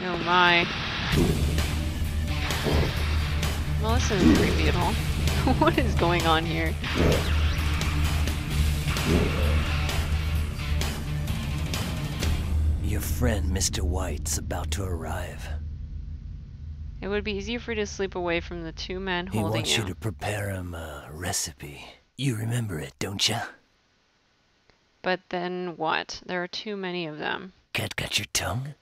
Oh my. Well, this isn't creepy at all. What is going on here? Your friend, Mr. White's about to arrive. It would be easier for you to sleep away from the two men He holding wants you to prepare him a recipe. You remember it, don't you? But then what? There are too many of them. Cat got your tongue?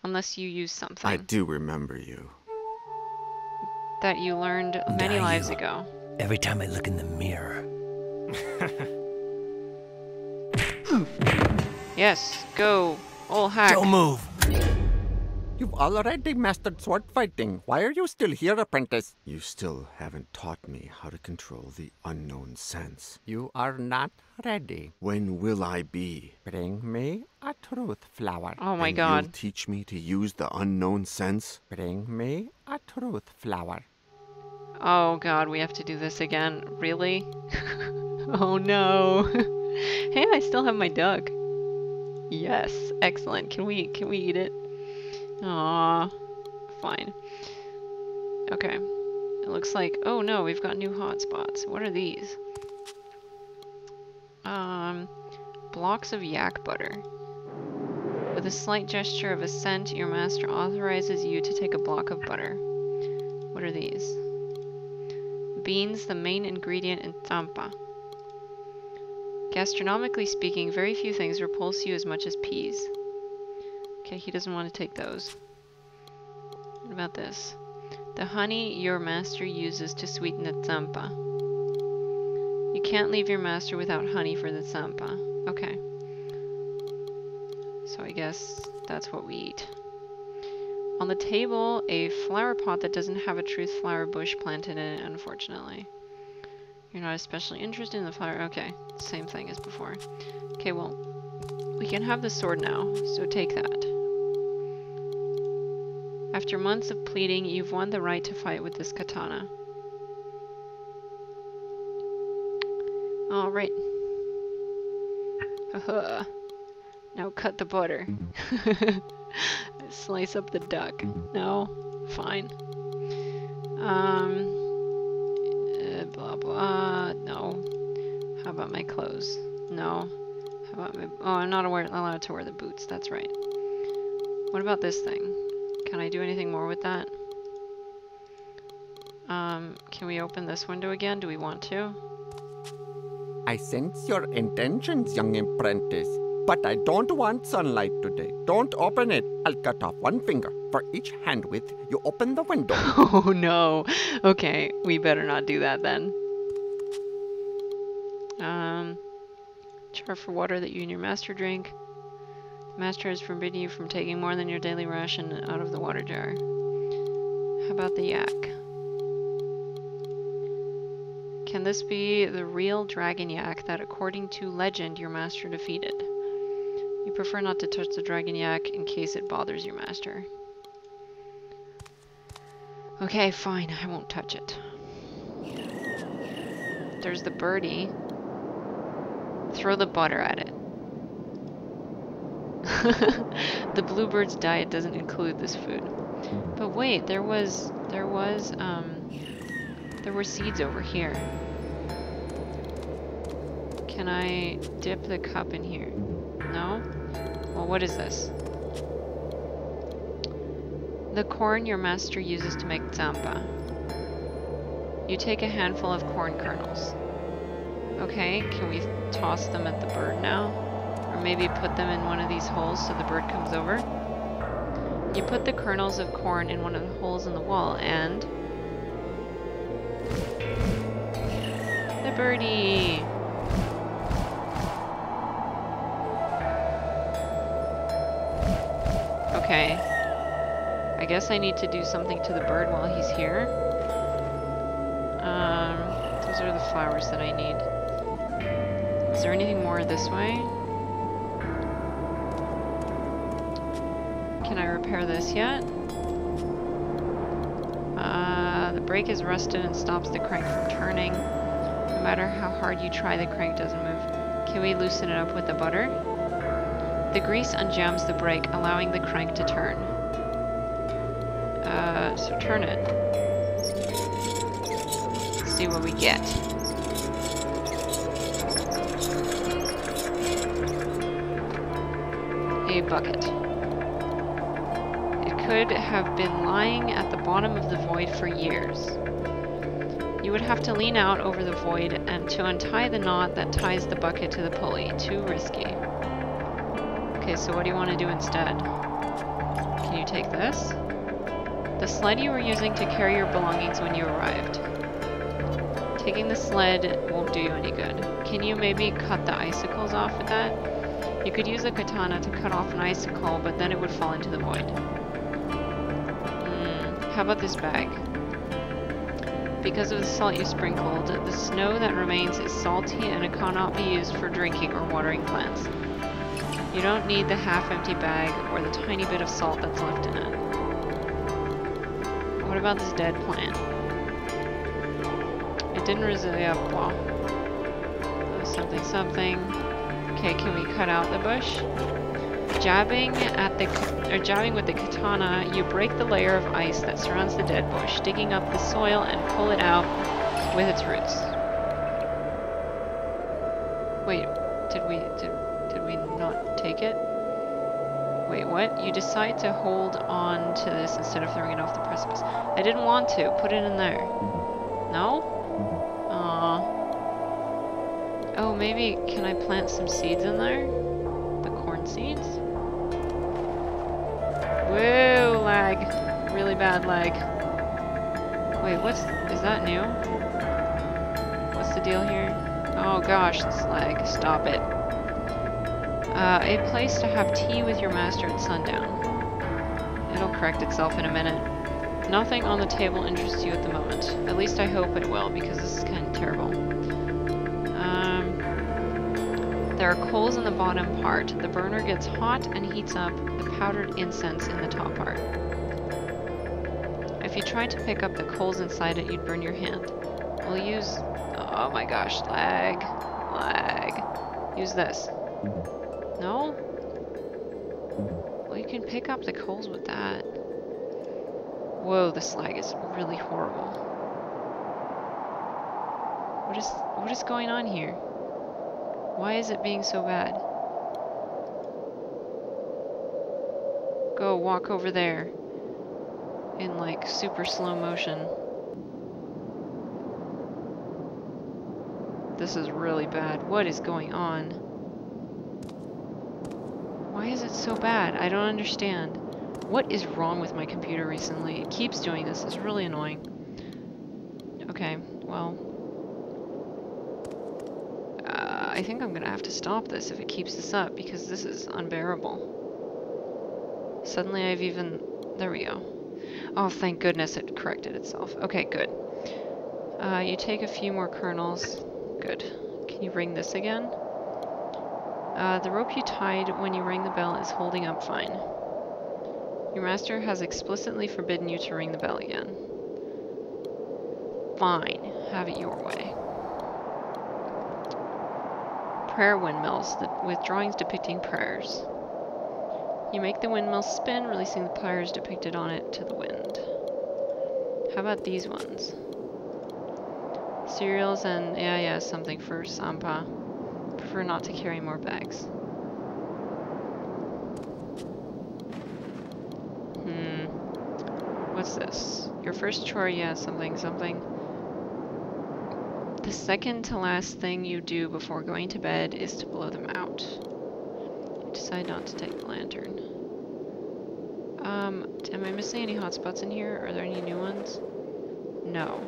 Unless you use something. I do remember you. That you learned many lives ago. Every time I look in the mirror. Yes, go. All hack. Don't move! You've already mastered sword fighting. Why are you still here, apprentice? You still haven't taught me how to control the unknown sense. You are not ready. When will I be? Bring me a truth flower. Oh my And god. You'll teach me to use the unknown sense? Bring me a truth flower. Oh god, we have to do this again. Really? Oh no. Hey, I still have my duck. Yes, excellent. Can we eat it? Aww. Fine. Okay. It looks like, oh no, we've got new hotspots. What are these? Blocks of yak butter. With a slight gesture of assent, your master authorizes you to take a block of butter. What are these? Beans, the main ingredient in thampa. Gastronomically speaking, very few things repulse you as much as peas. Okay, he doesn't want to take those. What about this? The honey your master uses to sweeten the tsampa. You can't leave your master without honey for the tsampa. Okay. So I guess that's what we eat. On the table, a flower pot that doesn't have a truth flower bush planted in it, unfortunately. You're not especially interested in the flower. Okay, same thing as before. Okay, well, we can have the sword now, so take that. After months of pleading, you've won the right to fight with this katana. Alright. Haha. Now cut the butter. Slice up the duck. No? Fine. Blah blah. No. How about my clothes? No. How about my... Oh, I'm not allowed to wear the boots. That's right. What about this thing? Can I do anything more with that? Can we open this window again? Do we want to? I sense your intentions, young apprentice. But I don't want sunlight today. Don't open it. I'll cut off one finger for each hand width you open the window. Oh no. Okay, we better not do that then. Jar for water that you and your master drink. The master has forbidden you from taking more than your daily ration out of the water jar. How about the yak? Can this be the real dragon yak that, according to legend, your master defeated? You prefer not to touch the dragon yak in case it bothers your master. Okay, fine, I won't touch it. There's the birdie. Throw the butter at it. The bluebird's diet doesn't include this food. But wait, there were seeds over here. Can I dip the cup in here? No? Well, what is this? The corn your master uses to make tsampa. You take a handful of corn kernels. Okay, can we toss them at the bird now? Or maybe put them in one of these holes so the bird comes over? You put the kernels of corn in one of the holes in the wall and... the birdie! Okay. I guess I need to do something to the bird while he's here. Those are the flowers that I need. Is there anything more this way? Can I repair this yet? The brake is rusted and stops the crank from turning. No matter how hard you try, the crank doesn't move. Can we loosen it up with the butter? The grease unjams the brake, allowing the crank to turn. So turn it. Let's see what we get. A bucket. It could have been lying at the bottom of the void for years. You would have to lean out over the void and to untie the knot that ties the bucket to the pulley. Too risky. Okay, so what do you want to do instead? Can you take this? The sled you were using to carry your belongings when you arrived. Taking the sled won't do you any good. Can you maybe cut the icicles off with that? You could use a katana to cut off an icicle, but then it would fall into the void. How about this bag? Because of the salt you sprinkled, the snow that remains is salty and it cannot be used for drinking or watering plants. You don't need the half-empty bag or the tiny bit of salt that's left in it. What about this dead plant? It didn't resist. Yeah, well, something, something. Okay, can we cut out the bush? Jabbing with the katana, you break the layer of ice that surrounds the dead bush, digging up the soil and pull it out with its roots. Wait, did we not take it? Wait, what? You decide to hold on to this instead of throwing it off the precipice. I didn't want to. Put it in there. No? Aww. Oh, maybe can I plant some seeds in there? The corn seeds? Whoa, lag. Really bad lag. Wait, is that new? What's the deal here? Oh gosh, this lag. Stop it. A place to have tea with your master at sundown. It'll correct itself in a minute. Nothing on the table interests you at the moment. At least I hope it will, because this is kind of terrible. There are coals in the bottom part. The burner gets hot and heats up the powdered incense in the top part. If you tried to pick up the coals inside it, you'd burn your hand. We'll use... Oh my gosh, lag. Lag. Use this. No? Well, you can pick up the coals with that. Whoa, this lag is really horrible. What is going on here? Why is it being so bad? Go walk over there in like super slow motion. This is really bad. What is going on? Why is it so bad? I don't understand. What is wrong with my computer recently? It keeps doing this. It's really annoying. Okay, well... I think I'm gonna have to stop this if it keeps this up, because this is unbearable. Suddenly I've even... There we go. Oh, thank goodness it corrected itself. Okay, good. You take a few more kernels. Good. Can you ring this again? The rope you tied when you rang the bell is holding up fine. Your master has explicitly forbidden you to ring the bell again. Fine. Have it your way. Prayer windmills, with drawings depicting prayers. You make the windmill spin, releasing the prayers depicted on it to the wind. How about these ones? Cereals and, yeah, something for Sampa. Prefer not to carry more bags. What's this? Your first chore, yeah, something. The second to last thing you do before going to bed is to blow them out. You decide not to take the lantern. Am I missing any hotspots in here? Are there any new ones? No.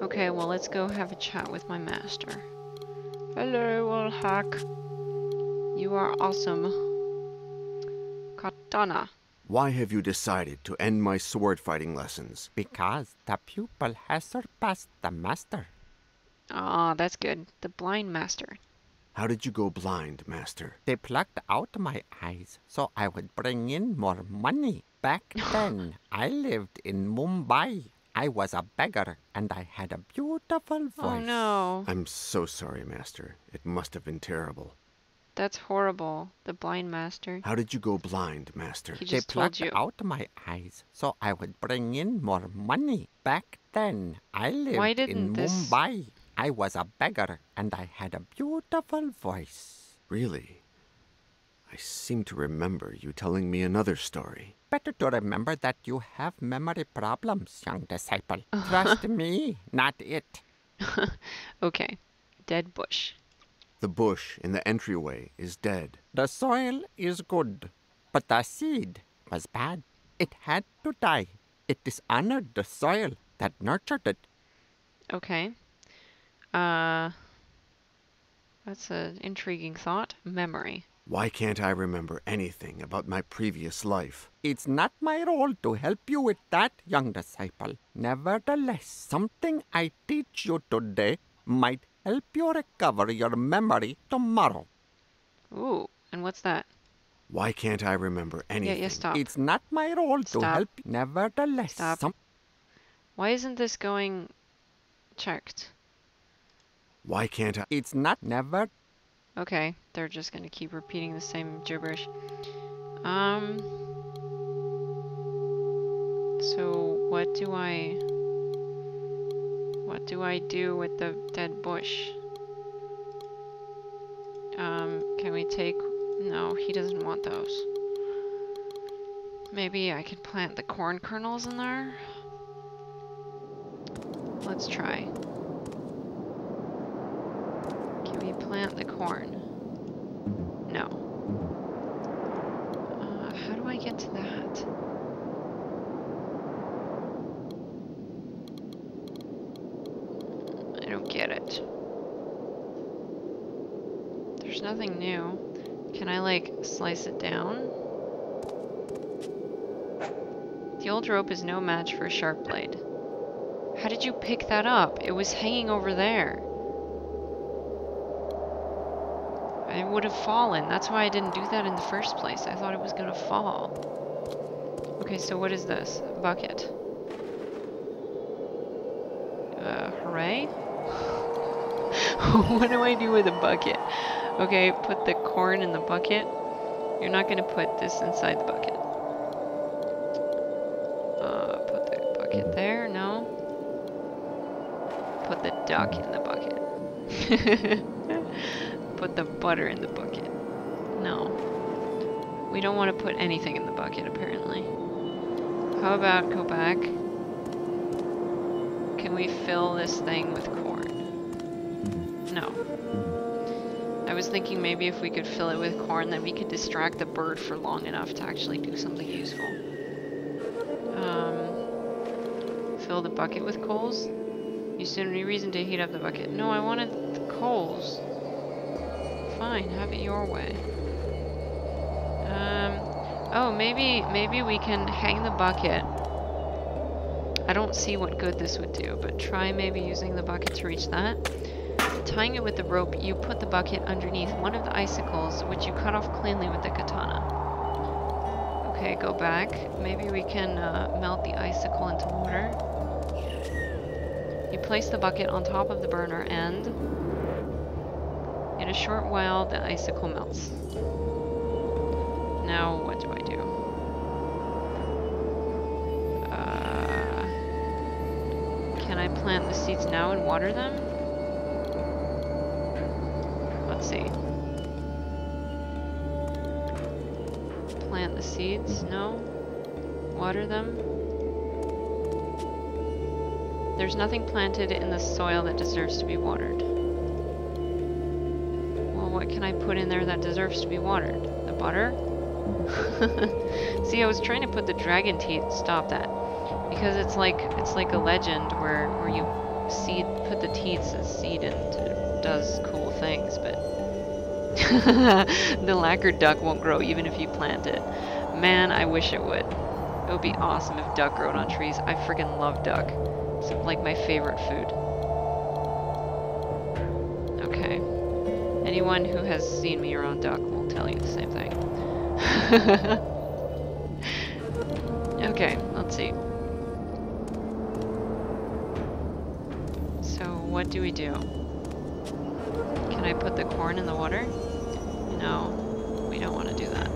Okay, well, let's go have a chat with my master. Hello, old hack. You are awesome. Katana. Why have you decided to end my sword fighting lessons? Because the pupil has surpassed the master. Ah, that's good. The blind master. How did you go blind, master? They plucked out my eyes so I would bring in more money. Back then, I lived in Mumbai. I was a beggar, and I had a beautiful voice. Oh, no. I'm so sorry, master. It must have been terrible. That's horrible. The blind master. How did you go blind, Master? He They just told plucked you. out my eyes so I would bring in more money. Back then, I Why lived in didn't this... Mumbai. I was a beggar and I had a beautiful voice. Really? I seem to remember you telling me another story. Better to remember that you have memory problems, young disciple. Trust me, not it. Okay. Dead bush. The bush in the entryway is dead. The soil is good, but the seed was bad. It had to die. It dishonored the soil that nurtured it. Okay. That's an intriguing thought. Memory. Why can't I remember anything about my previous life? It's not my role to help you with that, young disciple. Nevertheless, something I teach you today might help you recover your memory tomorrow. Ooh, and what's that? Why can't I remember anything? Yeah, stop. It's not my role to Stop. help you. Nevertheless, Stop. Why isn't this going checked? Why can't I? it's not never. Okay, they're just gonna keep repeating the same gibberish. So what do I do with the dead bush? Can we take... No, he doesn't want those. Maybe I could plant the corn kernels in there? Let's try. Can we plant the corn? No. How do I get to that? I don't get it. There's nothing new. Can I, like, slice it down? The old rope is no match for a sharp blade. How did you pick that up? It was hanging over there. I would have fallen. That's why I didn't do that in the first place. I thought it was gonna fall. Okay, so what is this? A bucket. Hooray? What do I do with a bucket? Okay, put the corn in the bucket. You're not gonna put this inside the bucket. Put the bucket there, no. Put the duck in the bucket. Put the butter in the bucket. No. We don't want to put anything in the bucket, apparently. How about go back? Can we fill this thing with corn? No. I was thinking maybe if we could fill it with corn, then we could distract the bird for long enough to actually do something useful. Fill the bucket with coals? You soon any reason to heat up the bucket. No, I wanted the coals. Fine, have it your way. Oh, maybe we can hang the bucket. I don't see what good this would do, but try maybe using the bucket to reach that. Tying it with the rope, you put the bucket underneath one of the icicles, which you cut off cleanly with the katana. Okay, go back. Maybe we can melt the icicle into water. You place the bucket on top of the burner and... in a short while, the icicle melts. Now, what do I do? Can I plant the seeds now and water them? Let's see. Plant the seeds? No. Water them? There's nothing planted in the soil that deserves to be watered. Well, what can I put in there that deserves to be watered? The butter? See, I was trying to put the dragon teeth. Stop that. Because it's like a legend where you put the teeth as seed and it does cool things, but the lacquered duck won't grow even if you plant it. Man, I wish it would. It would be awesome if duck growed on trees. I freaking love duck. It's like my favorite food. Okay. Anyone who has seen me around duck will tell you the same thing. Okay, let's see. So what do we do? Can I put the corn in the water? No, we don't want to do that.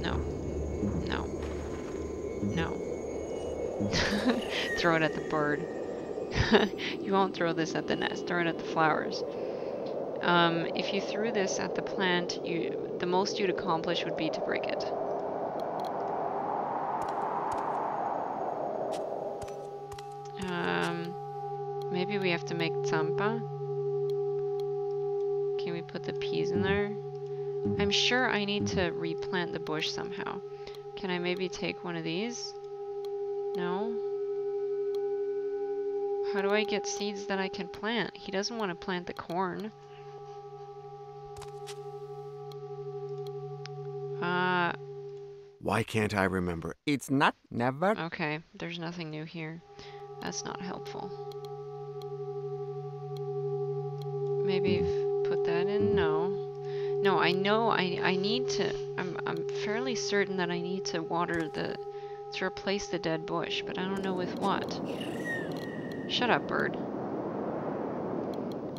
No. No. No. Throw it at the bird. You won't throw this at the nest. Throw it at the flowers. If you threw this at the plant, the most you'd accomplish would be to break it. Maybe we have to make tsampa. Can we put the peas in there? I'm sure I need to replant the bush somehow. Can I maybe take one of these? No? How do I get seeds that I can plant? He doesn't want to plant the corn. Why can't I remember? It's not never. Okay, there's nothing new here. That's not helpful. Maybe put that in? No. No, I know I need to... I'm fairly certain that I need to water to replace the dead bush, but I don't know with what. Shut up, bird.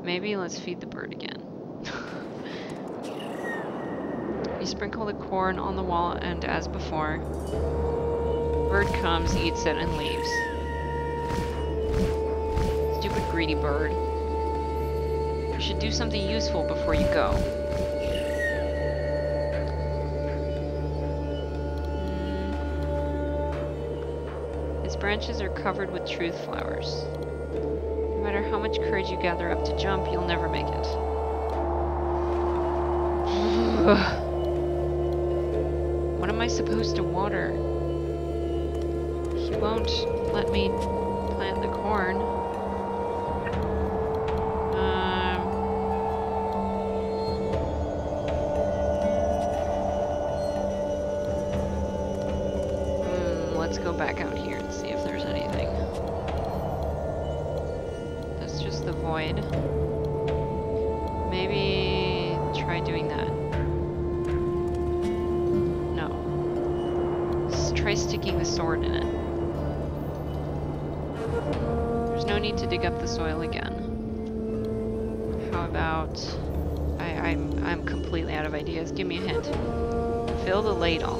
Maybe let's feed the bird again. You sprinkle the corn on the wall, and as before, bird comes, eats it, and leaves. Stupid greedy bird. You should do something useful before you go. Its branches are covered with truth flowers. No matter how much courage you gather up to jump, you'll never make it. What am I supposed to water? He won't let me plant the corn. Let's go back out here and see if there's anything. That's just the void. Maybe try doing that. Try sticking the sword in it. There's no need to dig up the soil again. How about... I'm completely out of ideas. Give me a hint. Fill the ladle.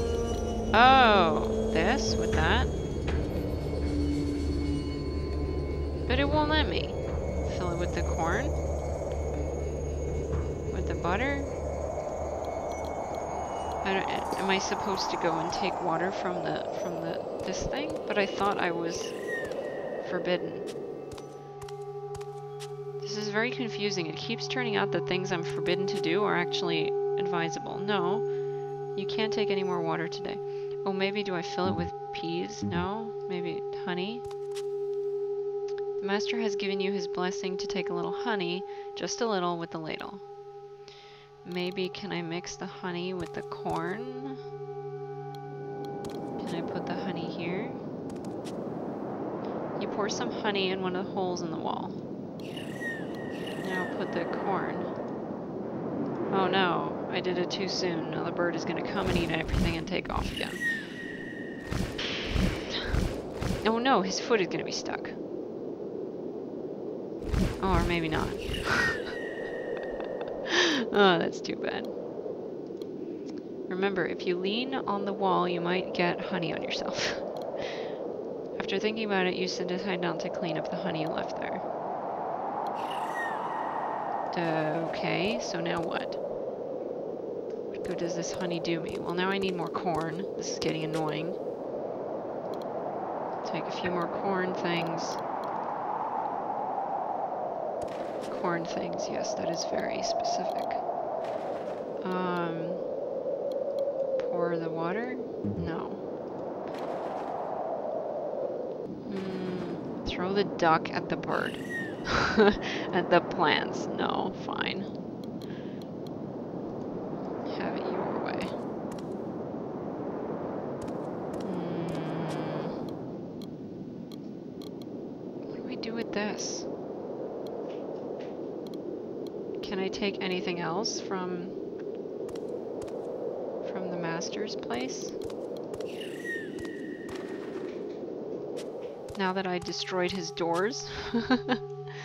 Oh, this with that? But it won't let me. Fill it with the corn? With the butter? Am I supposed to go and take water from this thing? But I thought I was forbidden. This is very confusing. It keeps turning out that things I'm forbidden to do are actually advisable. No, you can't take any more water today. Oh, maybe do I fill it with peas? No, maybe honey. The master has given you his blessing to take a little honey, just a little, with the ladle. Maybe can I mix the honey with the corn? Can I put the honey here? You pour some honey in one of the holes in the wall. Now put the corn. Oh no, I did it too soon. Now the bird is going to come and eat everything and take off again. Oh no, his foot is going to be stuck. Oh, or maybe not. Oh, that's too bad. Remember, if you lean on the wall, you might get honey on yourself. After thinking about it, you decide not to clean up the honey you left there. Okay, so now what? What good does this honey do me? Well, now I need more corn. This is getting annoying. Take a few more corn things. Corn things, yes, that is very specific. Pour the water? No. Throw the duck at the bird. At the plants. No, fine. Have it your way. What do we do with this? Can I take anything else from the master's place? Now that I destroyed his doors.